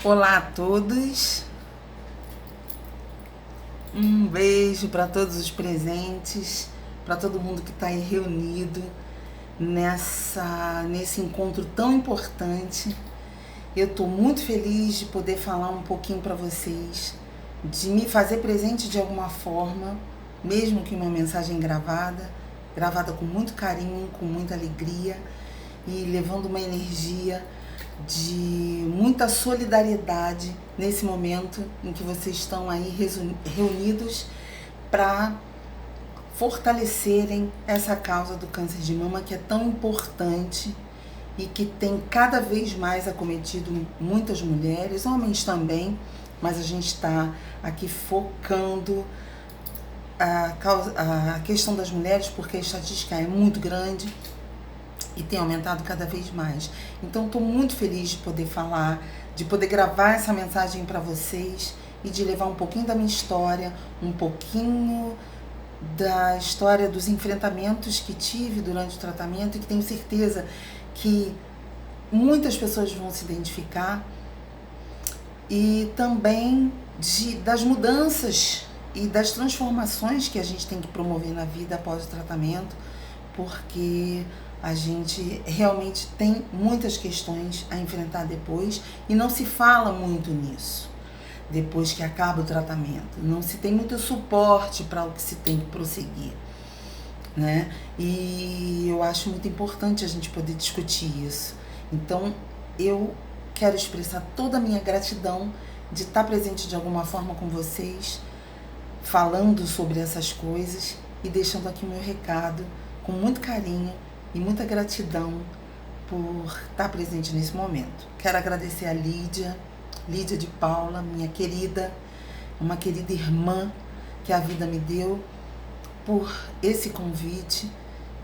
Olá a todos, um beijo para todos os presentes, para todo mundo que está aí reunido nesse encontro tão importante. Eu estou muito feliz de poder falar um pouquinho para vocês, de me fazer presente de alguma forma, mesmo que uma mensagem gravada com muito carinho, com muita alegria e levando uma energia de muita solidariedade nesse momento em que vocês estão aí reunidos para fortalecerem essa causa do câncer de mama, que é tão importante e que tem cada vez mais acometido muitas mulheres, homens também, mas a gente está aqui focando a questão das mulheres porque a estatística é muito grande e tem aumentado cada vez mais. Então estou muito feliz de poder falar, de poder gravar essa mensagem para vocês e de levar um pouquinho da minha história, um pouquinho da história dos enfrentamentos que tive durante o tratamento e que tenho certeza que muitas pessoas vão se identificar, e também das mudanças e das transformações que a gente tem que promover na vida após o tratamento, porque a gente realmente tem muitas questões a enfrentar depois e não se fala muito nisso. Depois que acaba o tratamento, não se tem muito suporte para o que se tem que prosseguir, né? E eu acho muito importante a gente poder discutir isso. Então, eu quero expressar toda a minha gratidão de estar presente de alguma forma com vocês, falando sobre essas coisas e deixando aqui o meu recado com muito carinho e muita gratidão por estar presente nesse momento. Quero agradecer a Lídia de Paula, minha querida, uma querida irmã que a vida me deu, por esse convite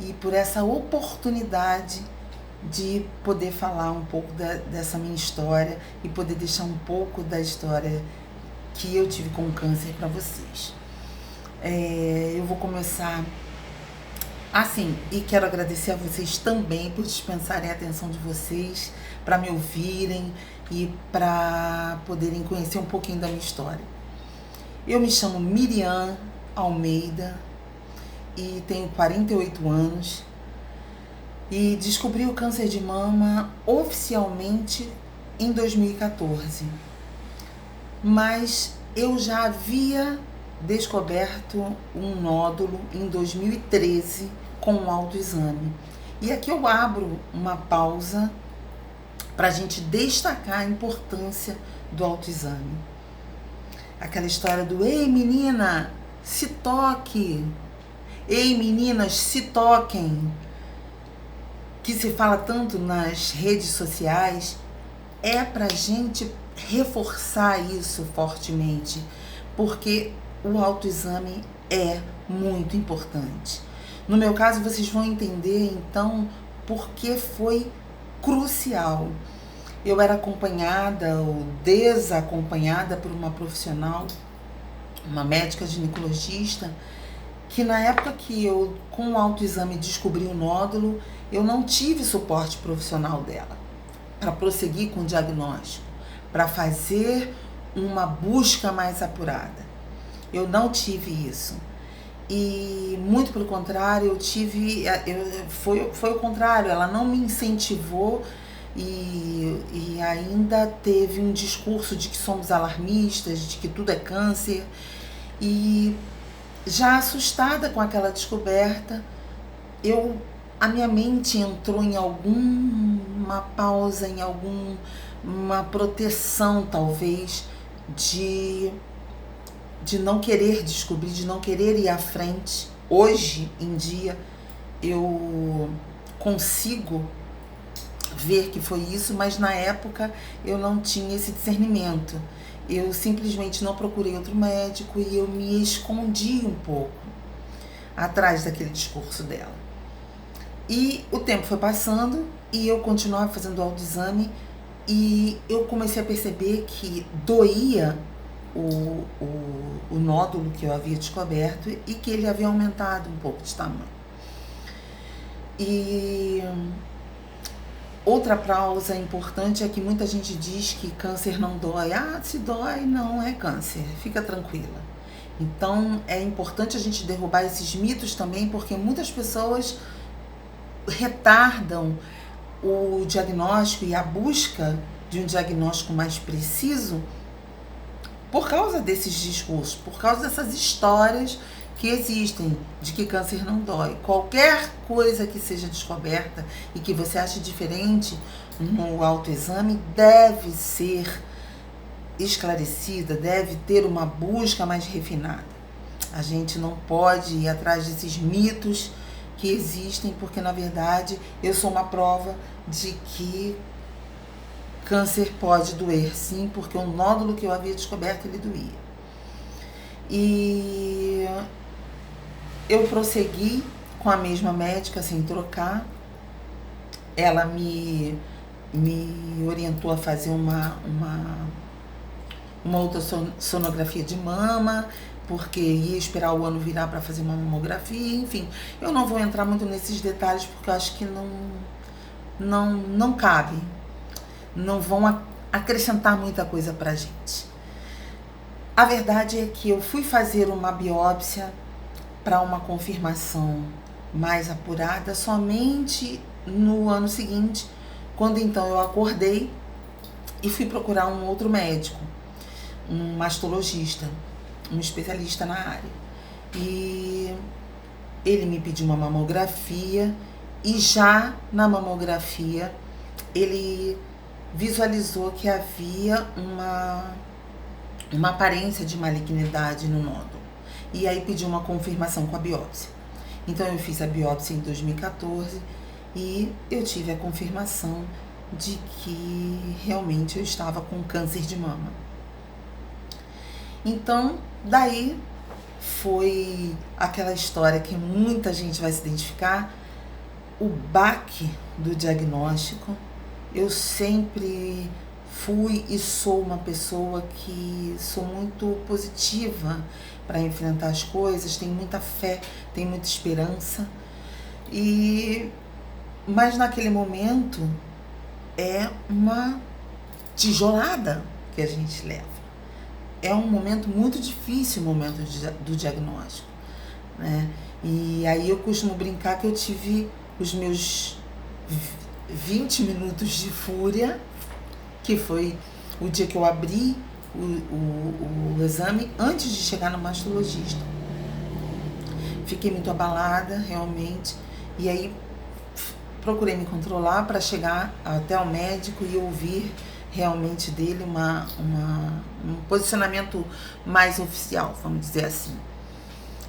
e por essa oportunidade de poder falar um pouco dessa minha história e poder deixar um pouco da história que eu tive com o câncer para vocês. Eu vou começar assim, e quero agradecer a vocês também por dispensarem a atenção de vocês, para me ouvirem e para poderem conhecer um pouquinho da minha história. Eu me chamo Miriam Almeida e tenho 48 anos e descobri o câncer de mama oficialmente em 2014. Mas eu já havia descoberto um nódulo em 2013 com um autoexame. E aqui eu abro uma pausa para a gente destacar a importância do autoexame. Aquela história do "Ei menina, se toque! Ei meninas, se toquem!", que se fala tanto nas redes sociais, é para a gente reforçar isso fortemente, porque o autoexame é muito importante. No meu caso, vocês vão entender, então, por que foi crucial. Eu era acompanhada ou desacompanhada por uma profissional, uma médica ginecologista, que na época que eu, com o autoexame, descobri o nódulo, eu não tive suporte profissional dela para prosseguir com o diagnóstico, para fazer uma busca mais apurada. Eu não tive isso. E muito pelo contrário, foi o contrário, ela não me incentivou e ainda teve um discurso de que somos alarmistas, de que tudo é câncer. E já assustada com aquela descoberta, a minha mente entrou em alguma pausa, em alguma proteção talvez de não querer descobrir, de não querer ir à frente. Hoje em dia eu consigo ver que foi isso, mas na época eu não tinha esse discernimento. Eu simplesmente não procurei outro médico e eu me escondi um pouco atrás daquele discurso dela. E o tempo foi passando e eu continuava fazendo autoexame e eu comecei a perceber que doía o nódulo que eu havia descoberto e que ele havia aumentado um pouco de tamanho. E Outra pausa importante é que muita gente diz que câncer não dói. Ah, se dói, não é câncer, fica tranquila. Então é importante a gente derrubar esses mitos também, porque muitas pessoas retardam o diagnóstico e a busca de um diagnóstico mais preciso por causa desses discursos, por causa dessas histórias que existem de que câncer não dói. Qualquer coisa que seja descoberta e que você ache diferente no autoexame deve ser esclarecida, deve ter uma busca mais refinada. A gente não pode ir atrás desses mitos que existem, porque na verdade eu sou uma prova de que câncer pode doer, sim, porque o nódulo que eu havia descoberto, ele doía. E eu prossegui com a mesma médica, sem trocar. Ela me orientou a fazer uma ultrassonografia de mama, porque ia esperar o ano virar para fazer uma mamografia, enfim. Eu não vou entrar muito nesses detalhes, porque eu acho que não cabe. Não vão acrescentar muita coisa pra gente. A verdade é que eu fui fazer uma biópsia para uma confirmação mais apurada somente no ano seguinte, quando então eu acordei e fui procurar um outro médico, um mastologista, um especialista na área. E ele me pediu uma mamografia e já na mamografia ele visualizou que havia uma aparência de malignidade no nódulo. E aí pediu uma confirmação com a biópsia. Então eu fiz a biópsia em 2014 e eu tive a confirmação de que realmente eu estava com câncer de mama. Então, daí foi aquela história que muita gente vai se identificar, o baque do diagnóstico. Eu sempre fui e sou uma pessoa que sou muito positiva para enfrentar as coisas, tenho muita fé, tenho muita esperança. Mas naquele momento é uma tijolada que a gente leva. É um momento muito difícil, o momento do diagnóstico, né? E aí eu costumo brincar que eu tive os meus 20 minutos de fúria, que foi o dia que eu abri o exame antes de chegar no mastologista. Fiquei muito abalada, realmente, e aí procurei me controlar para chegar até o médico e ouvir realmente dele um posicionamento mais oficial, vamos dizer assim.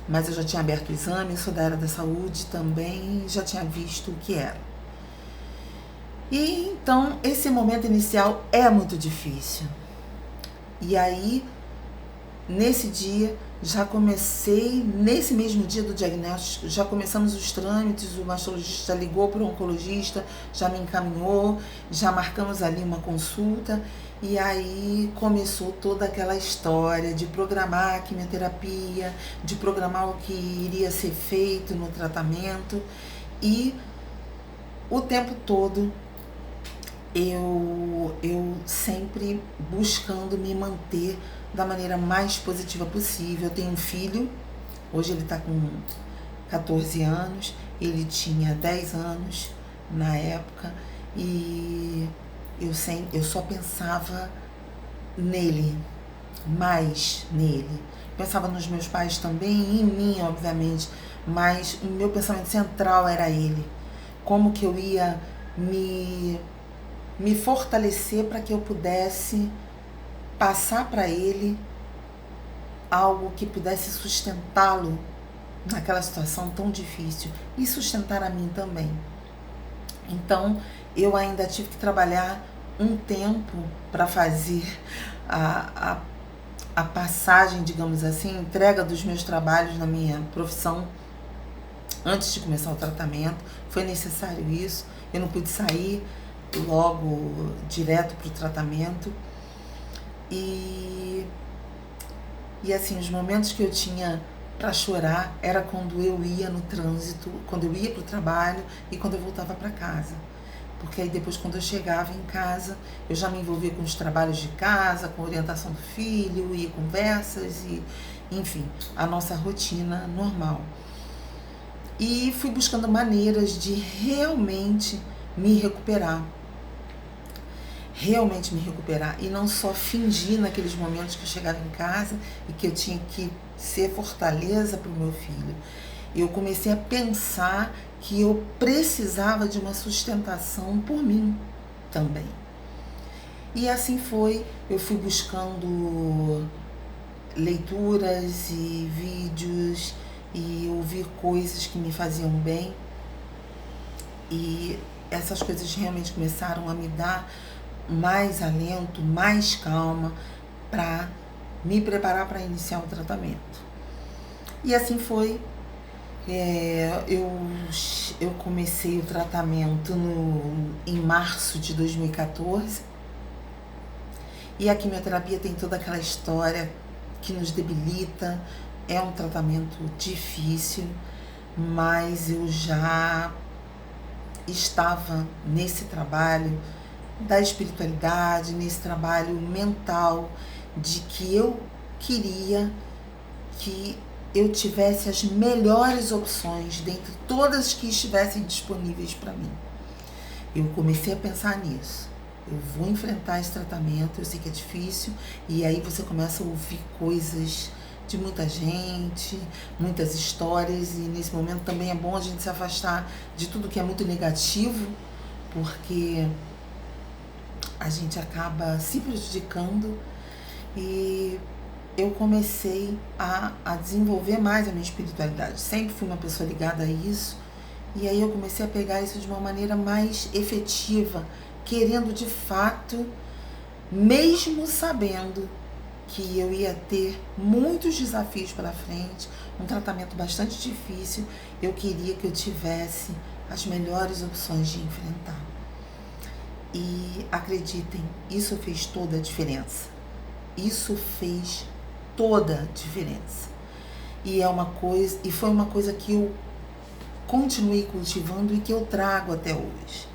Mas eu já tinha aberto o exame, sou da área da saúde também, já tinha visto o que era. E então esse momento inicial é muito difícil. E aí, nesse dia, já comecei, nesse mesmo dia do diagnóstico, já começamos os trâmites, o mastologista ligou para o oncologista, já me encaminhou, já marcamos ali uma consulta, e aí começou toda aquela história de programar a quimioterapia, de programar o que iria ser feito no tratamento, e o tempo todo eu sempre buscando me manter da maneira mais positiva possível. Eu tenho um filho, hoje ele está com 14 anos, ele tinha 10 anos na época, e eu só pensava nele, mais nele. Pensava nos meus pais também, e em mim, obviamente, mas o meu pensamento central era ele. Como que eu ia me fortalecer para que eu pudesse passar para ele algo que pudesse sustentá-lo naquela situação tão difícil e sustentar a mim também. Então, eu ainda tive que trabalhar um tempo para fazer a passagem, digamos assim, entrega dos meus trabalhos na minha profissão antes de começar o tratamento. Foi necessário isso, eu não pude sair logo direto para o tratamento. E assim, os momentos que eu tinha para chorar era quando eu ia no trânsito, quando eu ia para o trabalho e quando eu voltava para casa. porque aí depois quando eu chegava em casa, eu já me envolvia com os trabalhos de casa, com a orientação do filho, e conversas, e enfim, a nossa rotina normal. E fui buscando maneiras de realmente me recuperar. Realmente me recuperar. E não só fingir naqueles momentos que eu chegava em casa e que eu tinha que ser fortaleza para o meu filho. Eu comecei a pensar que eu precisava de uma sustentação por mim também. E assim foi, eu fui buscando leituras e vídeos e ouvir coisas que me faziam bem. E essas coisas realmente começaram a me dar mais alento, mais calma para me preparar para iniciar o tratamento. E assim foi. Eu comecei o tratamento em março de 2014 e a quimioterapia tem toda aquela história que nos debilita, é um tratamento difícil, mas eu já estava nesse trabalho da espiritualidade, nesse trabalho mental, de que eu queria que eu tivesse as melhores opções dentre todas que estivessem disponíveis para mim. Eu comecei a pensar nisso. Eu vou enfrentar esse tratamento, eu sei que é difícil, e aí você começa a ouvir coisas de muita gente, muitas histórias, e nesse momento também é bom a gente se afastar de tudo que é muito negativo, porque a gente acaba se prejudicando. E eu comecei a desenvolver mais a minha espiritualidade. Sempre fui uma pessoa ligada a isso. E aí eu comecei a pegar isso de uma maneira mais efetiva, querendo de fato, mesmo sabendo que eu ia ter muitos desafios pela frente, um tratamento bastante difícil, eu queria que eu tivesse as melhores opções de enfrentar. E acreditem, isso fez toda a diferença. Isso fez toda a diferença. E foi uma coisa que eu continuei cultivando e que eu trago até hoje,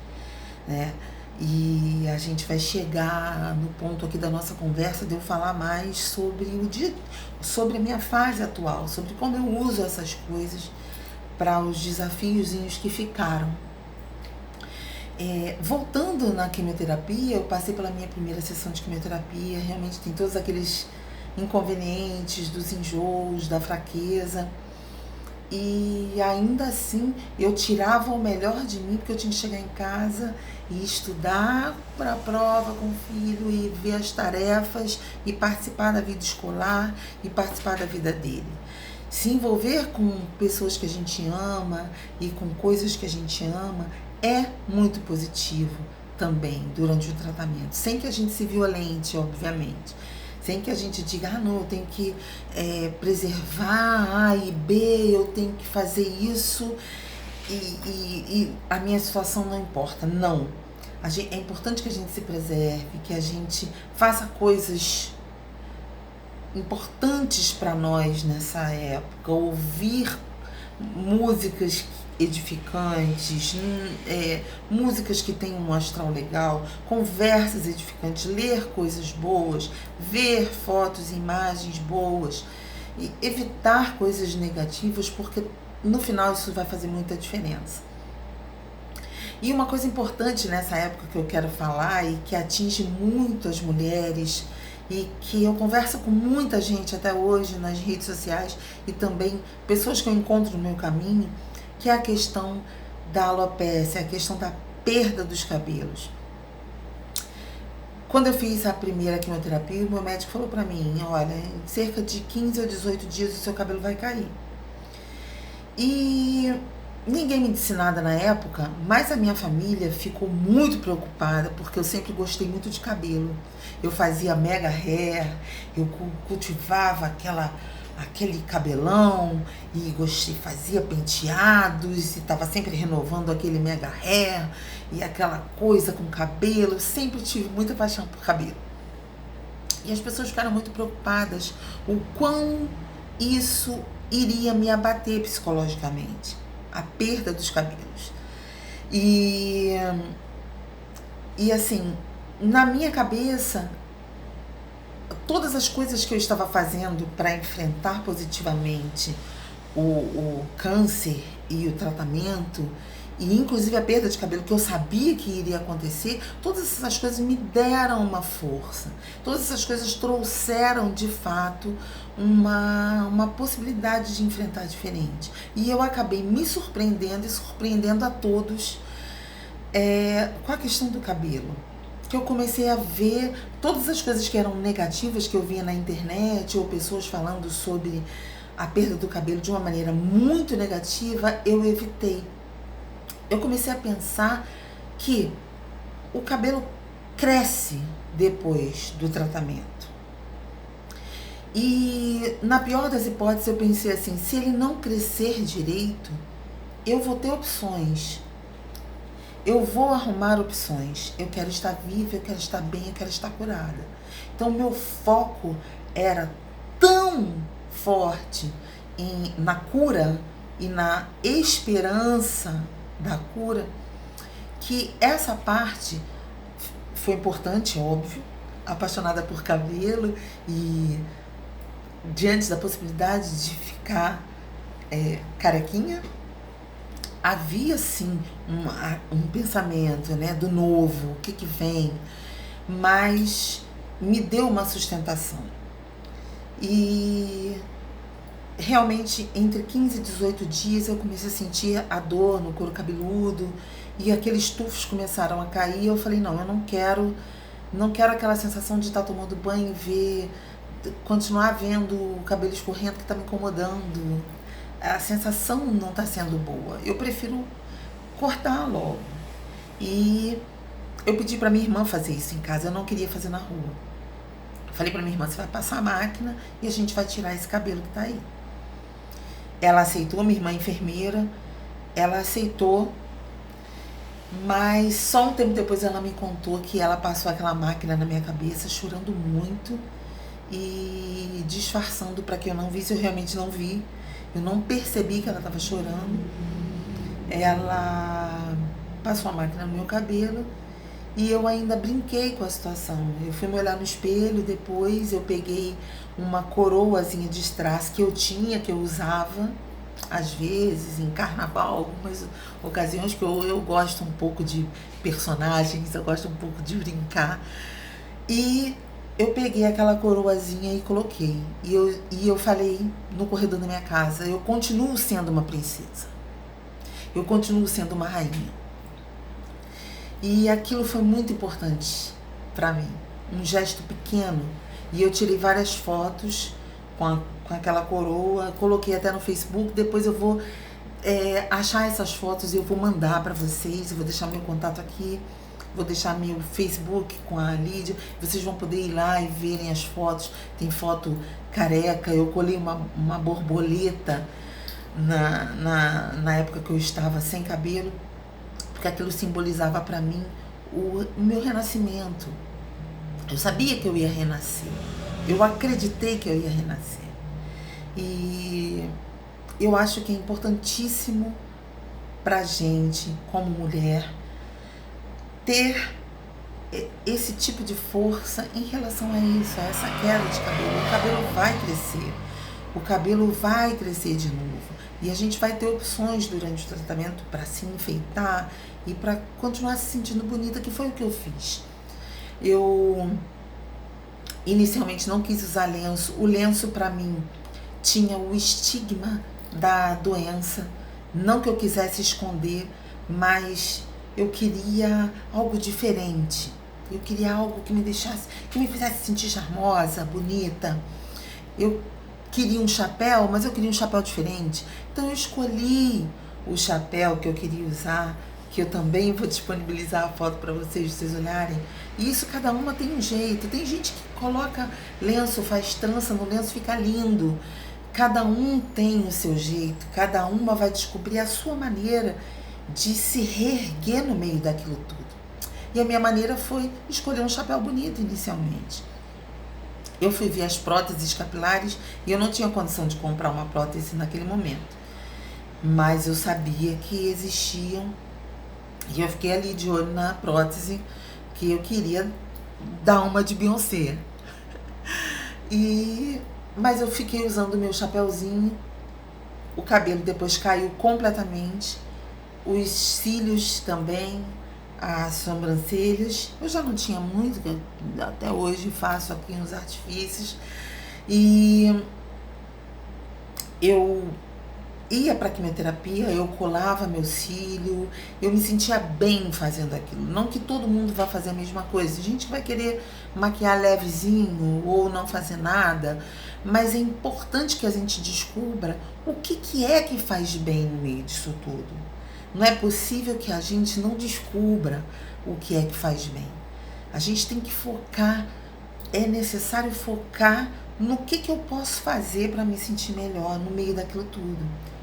né? E a gente vai chegar no ponto aqui da nossa conversa de eu falar mais sobre a minha fase atual, sobre como eu uso essas coisas para os desafiozinhos que ficaram. Voltando na quimioterapia, eu passei pela minha primeira sessão de quimioterapia, realmente tem todos aqueles inconvenientes dos enjoos, da fraqueza, e ainda assim eu tirava o melhor de mim, porque eu tinha que chegar em casa e estudar para a prova com o filho, e ver as tarefas, e participar da vida escolar, e participar da vida dele. Se envolver com pessoas que a gente ama e com coisas que a gente ama é muito positivo também durante o tratamento, sem que a gente se violente, obviamente, sem que a gente diga, não, eu tenho que preservar A e B, eu tenho que fazer isso e a minha situação não importa. Não, é importante que a gente se preserve, que a gente faça coisas importantes para nós nessa época, ouvir músicas edificantes, músicas que tenham um astral legal, conversas edificantes, ler coisas boas, ver fotos e imagens boas e evitar coisas negativas, porque no final isso vai fazer muita diferença. E uma coisa importante nessa época que eu quero falar e que atinge muito as mulheres e que eu converso com muita gente até hoje nas redes sociais e também pessoas que eu encontro no meu caminho, que é a questão da alopecia, a questão da perda dos cabelos. Quando eu fiz a primeira quimioterapia, o meu médico falou para mim, olha, em cerca de 15 ou 18 dias o seu cabelo vai cair. E ninguém me disse nada na época, mas a minha família ficou muito preocupada, porque eu sempre gostei muito de cabelo. Eu fazia mega hair, eu cultivava aquele cabelão e fazia penteados e estava sempre renovando aquele mega hair e aquela coisa com cabelo. Eu sempre tive muita paixão por cabelo. E as pessoas ficaram muito preocupadas o quão isso iria me abater psicologicamente, a perda dos cabelos. E E assim, na minha cabeça, todas as coisas que eu estava fazendo para enfrentar positivamente o câncer e o tratamento, e inclusive a perda de cabelo, que eu sabia que iria acontecer, todas essas coisas me deram uma força. Todas essas coisas trouxeram, de fato, uma possibilidade de enfrentar diferente. E eu acabei me surpreendendo e surpreendendo a todos com a questão do cabelo. Que eu comecei a ver todas as coisas que eram negativas que eu via na internet, ou pessoas falando sobre a perda do cabelo de uma maneira muito negativa, eu evitei. Eu comecei a pensar que o cabelo cresce depois do tratamento. E na pior das hipóteses eu pensei assim, se ele não crescer direito, eu vou ter opções. Eu vou arrumar opções. Eu quero estar viva, eu quero estar bem, eu quero estar curada. Então, meu foco era tão forte na cura e na esperança da cura, que essa parte foi importante, óbvio. Apaixonada por cabelo e diante da possibilidade de ficar carequinha, havia sim um pensamento, né, do novo, o que vem, mas me deu uma sustentação. E realmente entre 15 e 18 dias eu comecei a sentir a dor no couro cabeludo e aqueles tufos começaram a cair. Eu falei, não, eu não quero aquela sensação de estar tomando banho e continuar vendo o cabelo escorrendo que está me incomodando. A sensação não está sendo boa. Eu prefiro cortar logo. E eu pedi para minha irmã fazer isso em casa. Eu não queria fazer na rua. Falei para minha irmã, você vai passar a máquina e a gente vai tirar esse cabelo que está aí. Ela aceitou, minha irmã é enfermeira. Ela aceitou. Mas só um tempo depois ela me contou que ela passou aquela máquina na minha cabeça, chorando muito e disfarçando para que eu não visse. Eu realmente não vi. Eu não percebi que ela estava chorando. Ela passou a máquina no meu cabelo e eu ainda brinquei com a situação. Eu fui me olhar no espelho, depois eu peguei uma coroazinha de strass que eu tinha, que eu usava às vezes em carnaval, algumas ocasiões que eu gosto um pouco de personagens, eu gosto um pouco de brincar. E eu peguei aquela coroazinha e coloquei. E eu falei no corredor da minha casa, eu continuo sendo uma princesa. Eu continuo sendo uma rainha. E aquilo foi muito importante para mim. Um gesto pequeno. E eu tirei várias fotos com aquela coroa, coloquei até no Facebook. Depois eu vou achar essas fotos e eu vou mandar para vocês. Eu vou deixar meu contato aqui. Vou deixar meu Facebook com a Lídia. Vocês vão poder ir lá e verem as fotos. Tem foto careca. Eu colei uma borboleta na época que eu estava sem cabelo, porque aquilo simbolizava para mim o meu renascimento. Eu sabia que eu ia renascer. Eu acreditei que eu ia renascer. E eu acho que é importantíssimo pra gente, como mulher, ter esse tipo de força em relação a isso, a essa queda de cabelo. O cabelo vai crescer. O cabelo vai crescer de novo. E a gente vai ter opções durante o tratamento para se enfeitar e para continuar se sentindo bonita, que foi o que eu fiz. Eu inicialmente não quis usar lenço. O lenço para mim tinha o estigma da doença. Não que eu quisesse esconder, mas eu queria algo diferente. Eu queria algo que me deixasse, que me fizesse sentir charmosa, bonita. Eu queria um chapéu, mas eu queria um chapéu diferente. Então eu escolhi o chapéu que eu queria usar, que eu também vou disponibilizar a foto para vocês olharem. E isso, cada uma tem um jeito. Tem gente que coloca lenço, faz trança no lenço, fica lindo. Cada um tem o seu jeito, cada uma vai descobrir a sua maneira de se reerguer no meio daquilo tudo. E a minha maneira foi escolher um chapéu bonito inicialmente. Eu fui ver as próteses capilares e eu não tinha condição de comprar uma prótese naquele momento. Mas eu sabia que existiam e eu fiquei ali de olho na prótese porque eu queria dar uma de Beyoncé. Mas eu fiquei usando o meu chapéuzinho, o cabelo depois caiu completamente, os cílios também, as sobrancelhas. Eu já não tinha muito, até hoje faço aqui uns artifícios. E eu ia para quimioterapia, eu colava meu cílio, eu me sentia bem fazendo aquilo. Não que todo mundo vá fazer a mesma coisa. A gente vai querer maquiar levezinho ou não fazer nada, mas é importante que a gente descubra o que é que faz bem no meio disso tudo. Não é possível que a gente não descubra o que é que faz bem. A gente tem que focar, é necessário focar no que eu posso fazer para me sentir melhor no meio daquilo tudo.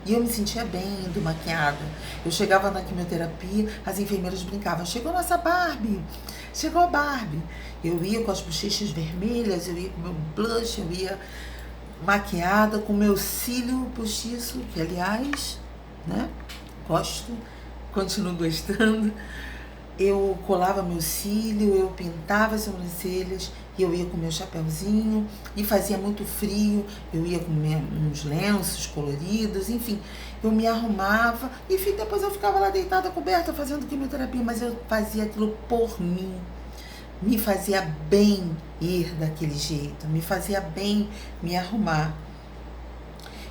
E eu me sentia bem indo maquiada. Eu chegava na quimioterapia, as enfermeiras brincavam: chegou nossa Barbie, chegou a Barbie. Eu ia com as bochechas vermelhas, eu ia com meu blush, eu ia maquiada, com meu cílio postiço, que aliás, né, gosto, continuo gostando. Eu colava meu cílio, eu pintava as sobrancelhas, e eu ia com meu chapéuzinho, e fazia muito frio, eu ia com uns lenços coloridos, enfim, eu me arrumava, e depois eu ficava lá deitada, coberta, fazendo quimioterapia, mas eu fazia aquilo por mim. Me fazia bem ir daquele jeito, me fazia bem me arrumar.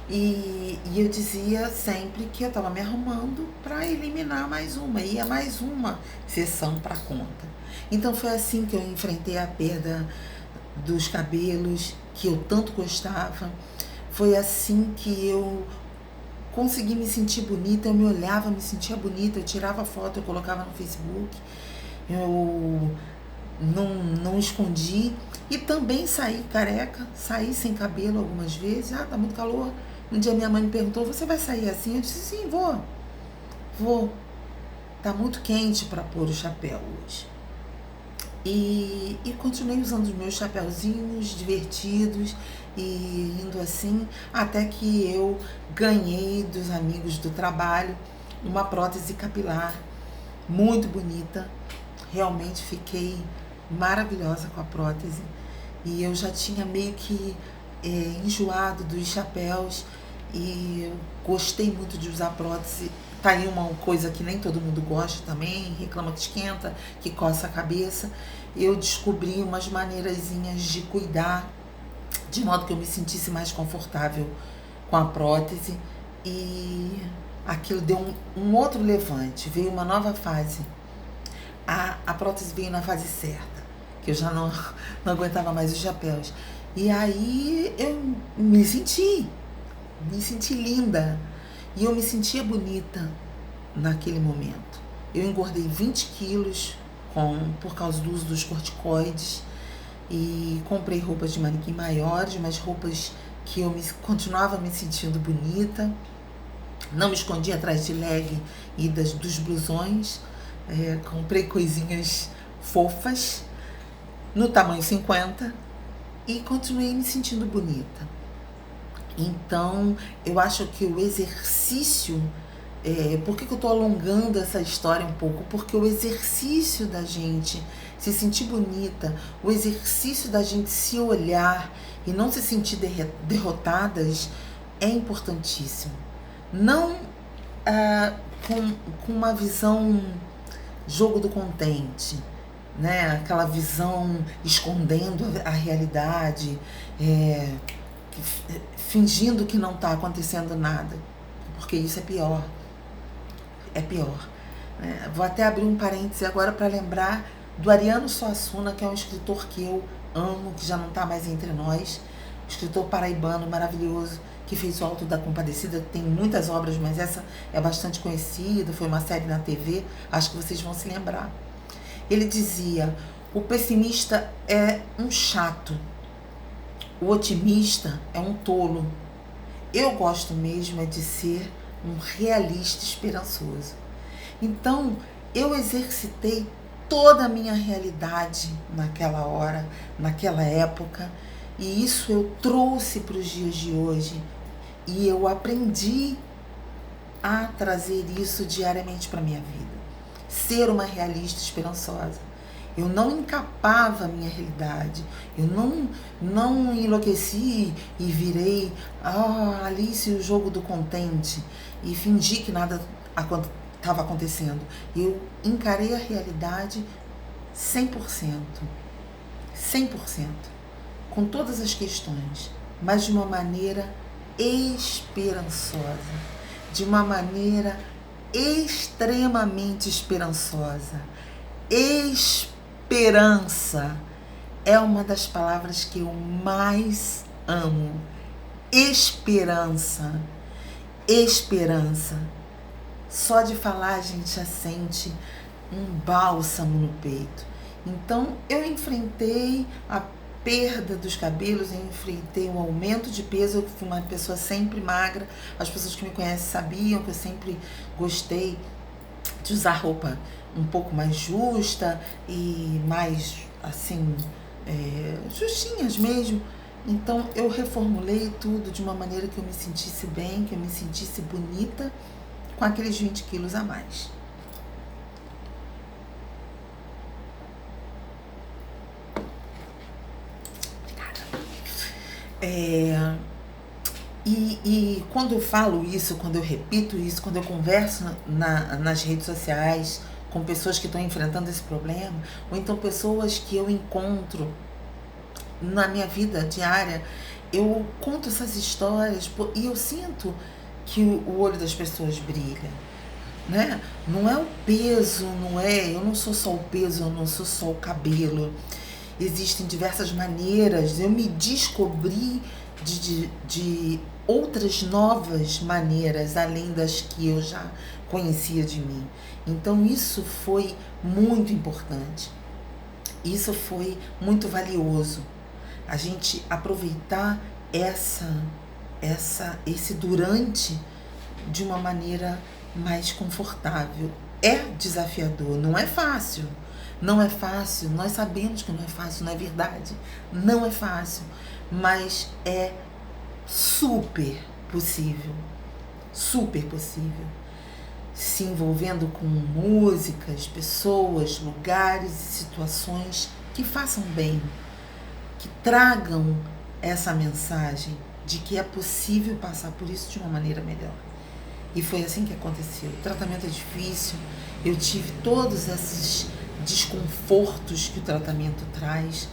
E eu dizia sempre que eu estava me arrumando para eliminar mais uma, ia mais uma sessão para conta. Então foi assim que eu enfrentei a perda dos cabelos, que eu tanto gostava. Foi assim que eu consegui me sentir bonita, eu me olhava, me sentia bonita, eu tirava foto, eu colocava no Facebook, eu não escondi. E também saí careca, saí sem cabelo algumas vezes. Tá muito calor. Um dia minha mãe me perguntou: você vai sair assim? Eu disse: sim, vou. Tá muito quente para pôr o chapéu hoje. E continuei usando os meus chapéuzinhos divertidos e indo assim, até que eu ganhei dos amigos do trabalho uma prótese capilar muito bonita. Realmente fiquei maravilhosa com a prótese. E eu já tinha meio que enjoado dos chapéus e gostei muito de usar prótese. Tá aí uma coisa que nem todo mundo gosta também, reclama que esquenta, que coça a cabeça. Eu descobri umas maneirazinhas de cuidar, de modo que eu me sentisse mais confortável com a prótese. E aquilo deu um outro levante, veio uma nova fase. A prótese veio na fase certa, que eu já não aguentava mais os chapéus. E aí eu me senti linda. E eu me sentia bonita naquele momento. Eu engordei 20 quilos por causa do uso dos corticoides. E comprei roupas de manequim maiores, mas roupas que eu continuava me sentindo bonita. Não me escondi atrás de leg e dos blusões. Comprei coisinhas fofas no tamanho 50 e continuei me sentindo bonita. Então, eu acho que o exercício... por que eu estou alongando essa história um pouco? Porque o exercício da gente se sentir bonita, o exercício da gente se olhar e não se sentir derrotadas é importantíssimo. Não com uma visão jogo do contente, né? Aquela visão escondendo a realidade, fingindo que não está acontecendo nada, porque isso é pior. Vou até abrir um parêntese agora para lembrar do Ariano Suassuna, que é um escritor que eu amo, que já não está mais entre nós, escritor paraibano maravilhoso, que fez o Alto da Compadecida. Tem muitas obras, mas essa é bastante conhecida, foi uma série na TV, acho que vocês vão se lembrar. Ele dizia: o pessimista é um chato, o otimista é um tolo. Eu gosto mesmo de ser um realista esperançoso. Então, eu exercitei toda a minha realidade naquela hora, naquela época, e isso eu trouxe para os dias de hoje. E eu aprendi a trazer isso diariamente para a minha vida. Ser uma realista esperançosa. Eu não encapava a minha realidade. Eu não enlouqueci e virei Alice, o jogo do contente, e fingi que nada estava acontecendo. Eu encarei a realidade 100%, 100%, com todas as questões, mas de uma maneira esperançosa, de uma maneira extremamente esperançosa. Esperança é uma das palavras que eu mais amo. Esperança. Esperança. Só de falar a gente já sente um bálsamo no peito. Então eu enfrentei a perda dos cabelos, eu enfrentei um aumento de peso. Eu fui uma pessoa sempre magra. As pessoas que me conhecem sabiam que eu sempre gostei de usar roupa um pouco mais justa e mais assim, justinhas mesmo. Então eu reformulei tudo de uma maneira que eu me sentisse bem, que eu me sentisse bonita com aqueles 20 quilos a mais. E quando eu falo isso, quando eu repito isso, quando eu converso nas redes sociais com pessoas que estão enfrentando esse problema, ou então pessoas que eu encontro na minha vida diária, eu conto essas histórias e eu sinto que o olho das pessoas brilha, né? Não é o peso, eu não sou só o peso, eu não sou só o cabelo. Existem diversas maneiras. Eu me descobri de outras novas maneiras, além das que eu já conhecia de mim. Então isso foi muito importante. Isso foi muito valioso. A gente aproveitar esse durante de uma maneira mais confortável. É desafiador, não é fácil. Não é fácil, nós sabemos que não é fácil, não é verdade. Não é fácil, mas é super possível. Super possível. Se envolvendo com músicas, pessoas, lugares e situações que façam bem, que tragam essa mensagem de que é possível passar por isso de uma maneira melhor. E foi assim que aconteceu. O tratamento é difícil, eu tive todos esses desconfortos que o tratamento traz,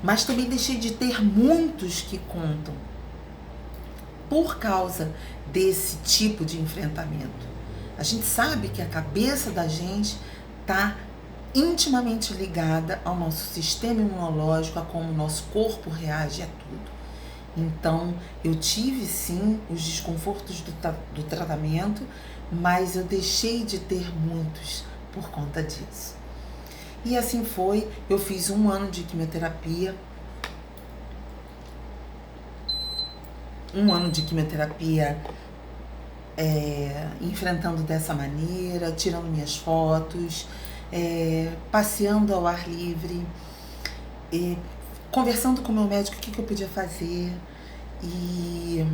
mas também deixei de ter muitos que contam por causa desse tipo de enfrentamento. A gente sabe que a cabeça da gente está intimamente ligada ao nosso sistema imunológico, a como o nosso corpo reage a tudo. Então, eu tive sim os desconfortos do tratamento, mas eu deixei de ter muitos por conta disso. E assim foi, eu fiz 1 ano de quimioterapia. 1 ano de quimioterapia enfrentando dessa maneira, tirando minhas fotos, passeando ao ar livre, conversando com o meu médico o que eu podia fazer. E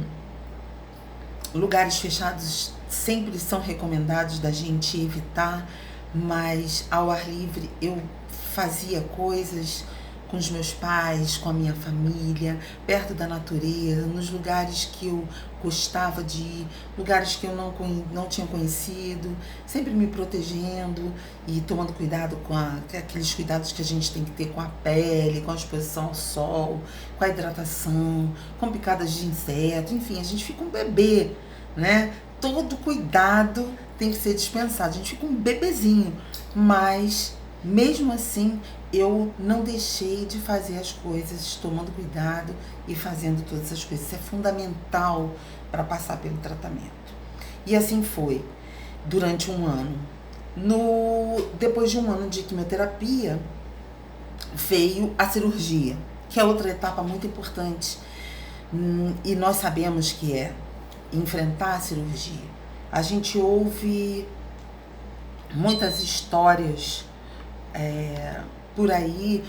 lugares fechados sempre são recomendados da gente evitar, mas ao ar livre eu fazia coisas com os meus pais, com a minha família, perto da natureza, nos lugares que eu gostava de ir, lugares que eu não tinha conhecido, sempre me protegendo e tomando cuidado com aqueles cuidados que a gente tem que ter com a pele, com a exposição ao sol, com a hidratação, com picadas de inseto, enfim, a gente fica um bebê, né? Todo cuidado tem que ser dispensado, a gente fica um bebezinho, mas mesmo assim eu não deixei de fazer as coisas, tomando cuidado e fazendo todas as coisas. Isso é fundamental para passar pelo tratamento. E assim foi, durante 1 ano. Depois de 1 ano de quimioterapia, veio a cirurgia, que é outra etapa muito importante. E nós sabemos que é enfrentar a cirurgia. A gente ouve muitas histórias por aí,